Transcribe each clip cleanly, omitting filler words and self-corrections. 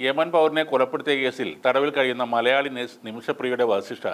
Yemen പൗരനെ കൊലപ്പെടുത്തിയ കേസിൽ തടവിൽ കഴിയുന്ന മലയാളി നഴ്സ് നിമിഷപ്രിയയുടെ വധശിക്ഷ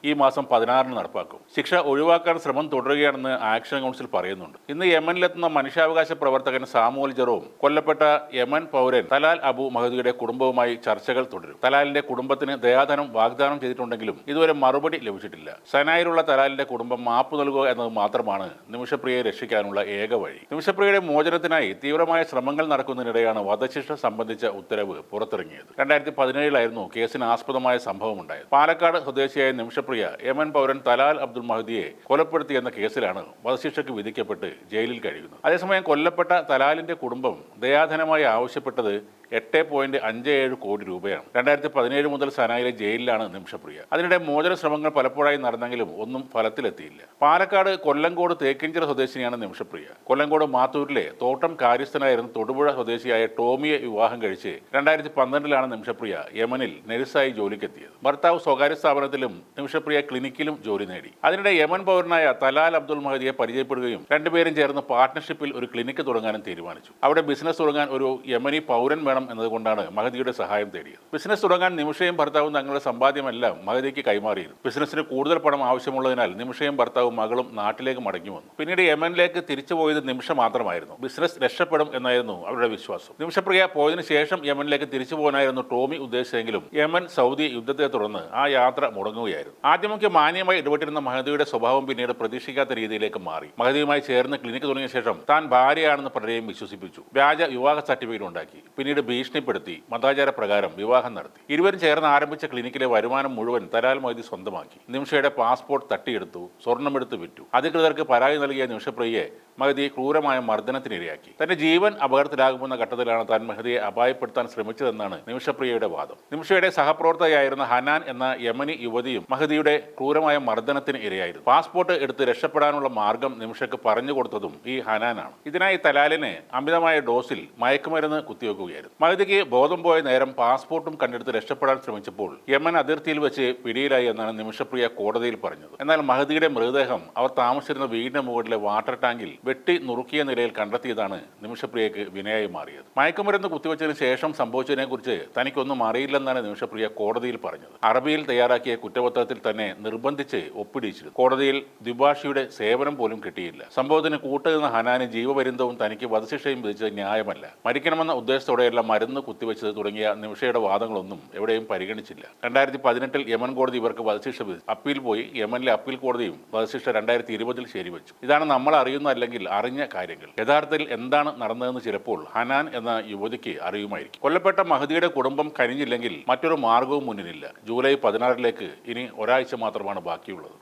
ഈ മാസം 16-ന് നടപ്പാക്കും. ശിക്ഷ ഒഴിവാക്കാൻ ശ്രമം തുടരുകയാണെന്ന് ആക്ഷൻ കൗൺസിൽ പറയുന്നുണ്ട്. ഇന്ന് യമനിലെത്തുന്ന മനുഷ്യാവകാശ പ്രവർത്തകൻ സാമുവൽ ജെറോം കൊല്ലപ്പെട്ട യമൻ പൗരൻ തലാൽ അബു മഹദിയുടെ കുടുംബവുമായി ചർച്ചകൾ തുടരും. തലാലിന്റെ കുടുംബത്തിന് ദയാധനം വാഗ്ദാനം ചെയ്തിട്ടുണ്ടെങ്കിലും ഇതുവരെ മറുപടി ലഭിച്ചിട്ടില്ല. സനായിലുള്ള തലാലിന്റെ കുടുംബം മാപ്പ് നൽകുക എന്നത് മാത്രമാണ് നിമിഷപ്രിയയെ രക്ഷിക്കാനുള്ള ഏക വഴി. നിമിഷപ്രിയയുടെ മോചനത്തിനായി തീവ്രമായ ശ്രമങ്ങൾ നടക്കുന്നതിനിടെയാണ് വധശിക്ഷ സംബന്ധിച്ച ഉത്തരവ് പുറത്തിറങ്ങിയത്. 2017-ലായിരുന്നു കേസിന് ആസ്പദമായ സംഭവമുണ്ടായത്. പാലക്കാട് സ്വദേശിയായ നിമിഷപ്രിയ യമൻ പൗരൻ തലാൽ അബ്ദുൽ മഹദിയെ കൊലപ്പെടുത്തിയെന്ന കേസിലാണ് വധശിക്ഷയ്ക്ക് വിധിക്കപ്പെട്ട് ജയിലിൽ കഴിയുന്നത്. അതേസമയം കൊല്ലപ്പെട്ട തലാലിന്റെ കുടുംബം ദയാധനമായി ആവശ്യപ്പെട്ടത് 8.57 കോടി രൂപയാണ്. 2017 മുതൽ സനായിലെ ജയിലിലാണ് നിമിഷപ്രിയ. അതിനിടെ മോചന ശ്രമങ്ങൾ പലപ്പോഴായി നടന്നെങ്കിലും ഒന്നും ഫലത്തിലെത്തിയില്ല. പാലക്കാട് കൊല്ലങ്കോട് തേക്കിൻചിറ സ്വദേശിനിയാണ് നിമിഷപ്രിയ. കൊല്ലങ്കോട് മാത്തൂരിലെ തോട്ടം കാര്യസ്ഥനായിരുന്ന തൊടുപുഴ സ്വദേശിയായ ടോമിയെ വിവാഹം കഴിച്ച് 2012-ലാണ് നിമിഷപ്രിയ യമനിൽ നഴ്സായി ജോലിക്കെത്തിയത്. ഭർത്താവ് സ്വകാര്യ സ്ഥാപനത്തിലും നിമിഷപ്രിയ ക്ലിനിക്കിലും ജോലി നേടി. അതിനിടെ യമൻ പൗരനായ തലാൽ അബ്ദുൽ മഹദിയെ പരിചയപ്പെടുകയും രണ്ടുപേരും ചേർന്ന് പാർട്ട്ണർഷിപ്പിൽ ഒരു ക്ലിനിക്ക് തുടങ്ങാനും തീരുമാനിച്ചു. അവിടെ ബിസിനസ് തുടങ്ങാൻ ഒരു യമനി പൗരൻ എന്നതുകൊണ്ടാണ് മഹദിയുടെ സഹായം തേടിയത്. ബിസിനസ് തുടങ്ങാൻ നിമിഷയും ഭർത്താവും തങ്ങളുടെ സമ്പാദ്യമെല്ലാം മഹദിക്ക് കൈമാറിയിരുന്നു. ബിസിനസിന് കൂടുതൽ പണം ആവശ്യമുള്ളതിനാൽ നിമിഷയും ഭർത്താവും മകളും നാട്ടിലേക്ക് മടങ്ങി വന്നു. പിന്നീട് യമനിലേക്ക് തിരിച്ചുപോയത് നിമിഷ മാത്രമായിരുന്നു. ബിസിനസ് രക്ഷപ്പെടും എന്നായിരുന്നു അവരുടെ വിശ്വാസം. നിമിഷപ്രിയ പോയതിനു ശേഷം യമനിലേക്ക് തിരിച്ചു പോകാനായിരുന്നു ടോമി ഉദ്ദേശിച്ചെങ്കിലും യമൻ സൗദി യുദ്ധത്തെ തുടർന്ന് ആ യാത്ര മുടങ്ങുകയായിരുന്നു. ആദ്യമൊക്കെ മാന്യമായി ഇടപെട്ടിരുന്ന മഹദിയുടെ സ്വഭാവം പിന്നീട് പ്രതീക്ഷിക്കാത്ത രീതിയിലേക്ക് മാറി. മഹദിയുമായി ചേർന്ന് ക്ലിനിക്ക് തുടങ്ങിയ ശേഷം താൻ ഭാര്യയാണെന്ന് പലരെയും വിശ്വസിപ്പിച്ചു. വ്യാജ വിവാഹ സർട്ടിഫിക്കറ്റ് ഉണ്ടാക്കി. പിന്നീട് ഭീഷണിപ്പെടുത്തി മതാചാര പ്രകാരം വിവാഹം നടത്തി. ഇരുവരും ചേർന്ന് ആരംഭിച്ച ക്ലിനിക്കിലെ വരുമാനം മുഴുവൻ തലാൽ മഹദി സ്വന്തമാക്കി. നിമിഷയുടെ പാസ്പോർട്ട് തട്ടിയെടുത്തു, സ്വർണ്ണമെടുത്ത് വിറ്റു. അധികൃതർക്ക് പരാതി നൽകിയ നിമിഷപ്രിയയെ മഹദി ക്രൂരമായ മർദ്ദനത്തിനിരയാക്കി. തന്റെ ജീവൻ അപകടത്തിലാകുമെന്ന ഘട്ടത്തിലാണ് താൻ മഹദിയെ അപായപ്പെടുത്താൻ ശ്രമിച്ചതെന്നാണ് നിമിഷപ്രിയയുടെ വാദം. നിമിഷയുടെ സഹപ്രവർത്തകയായിരുന്ന ഹനാൻ എന്ന യമനി യുവതിയും മഹദിയുടെ ക്രൂരമായ മർദ്ദനത്തിന് ഇരയായിരുന്നു. പാസ്പോർട്ട് എടുത്ത് രക്ഷപ്പെടാനുള്ള മാർഗം നിമിഷക്ക് പറഞ്ഞു കൊടുത്തതും ഈ ഹനാനാണ്. ഇതിനായി തലാലിനെ അമിതമായ ഡോസിൽ മയക്കുമരുന്ന് കുത്തിവെക്കുകയായിരുന്നു. മഹദിക്ക് ബോധം പോയ നേരം പാസ്പോർട്ടും കണ്ടെടുത്ത് രക്ഷപ്പെടാൻ ശ്രമിച്ചപ്പോൾ യമൻ അതിർത്തിയിൽ വെച്ച് പിടിയിലായി എന്നാണ് നിമിഷപ്രിയ കോടതിയിൽ പറഞ്ഞത്. എന്നാൽ മഹദിയുടെ മൃതദേഹം അവർ താമസിച്ചിരുന്ന വീടിന് മുകളിലെ വാട്ടർ ടാങ്കിൽ വെട്ടി നുറുക്കിയ നിലയിൽ കണ്ടെത്തിയതാണ് നിമിഷപ്രിയക്ക് വിനയായി മാറിയത്. മയക്കുമരുന്ന് കുത്തിവെച്ചതിന് ശേഷം സംഭവിച്ചതിനെക്കുറിച്ച് തനിക്കൊന്നും അറിയില്ലെന്നാണ് നിമിഷപ്രിയ കോടതിയിൽ പറഞ്ഞത്. അറബിയിൽ തയ്യാറാക്കിയ കുറ്റപത്രത്തിൽ തന്നെ നിർബന്ധിച്ച് ഒപ്പിടിച്ചിരുന്നു. കോടതിയിൽ ദ്വിഭാഷിയുടെ സേവനം പോലും കിട്ടിയില്ല. സംഭവത്തിന് കൂട്ടുനിന്ന ഹനാന് ജീവപര്യന്തവും തനിക്ക് വധശിക്ഷയും വിധിച്ചത് ന്യായമല്ല. മരിക്കണമെന്ന ഉദ്ദേശത്തോടെയെല്ലാം മരുന്ന് കുത്തിവെച്ചത് തുടങ്ങിയ നിമിഷയുടെ വാദങ്ങളൊന്നും എവിടെയും പരിഗണിച്ചില്ല. 2018-ൽ യമൻ കോടതി ഇവർക്ക് വധശിക്ഷ വിധിച്ചു. അപ്പീൽ പോയി. യമനിലെ അപ്പീൽ കോടതിയും വധശിക്ഷ 2020-ൽ ശരിവെച്ചു. ഇതാണ് നമ്മൾ അറിയുന്ന അല്ലെങ്കിൽ അറിഞ്ഞ കാര്യങ്ങൾ. യഥാർത്ഥത്തിൽ എന്താണ് നടന്നതെന്ന് ചിലപ്പോൾ ഹനാൻ എന്ന യുവതിക്ക് അറിയുമായിരിക്കും. കൊല്ലപ്പെട്ട മഹദിയുടെ കുടുംബം കഴിഞ്ഞില്ലെങ്കിൽ മറ്റൊരു മാർഗവും മുന്നിലില്ല. ജൂലൈ 16-ലേക്ക് ഇനി ഒരാഴ്ച മാത്രമാണ് ബാക്കിയുള്ളത്.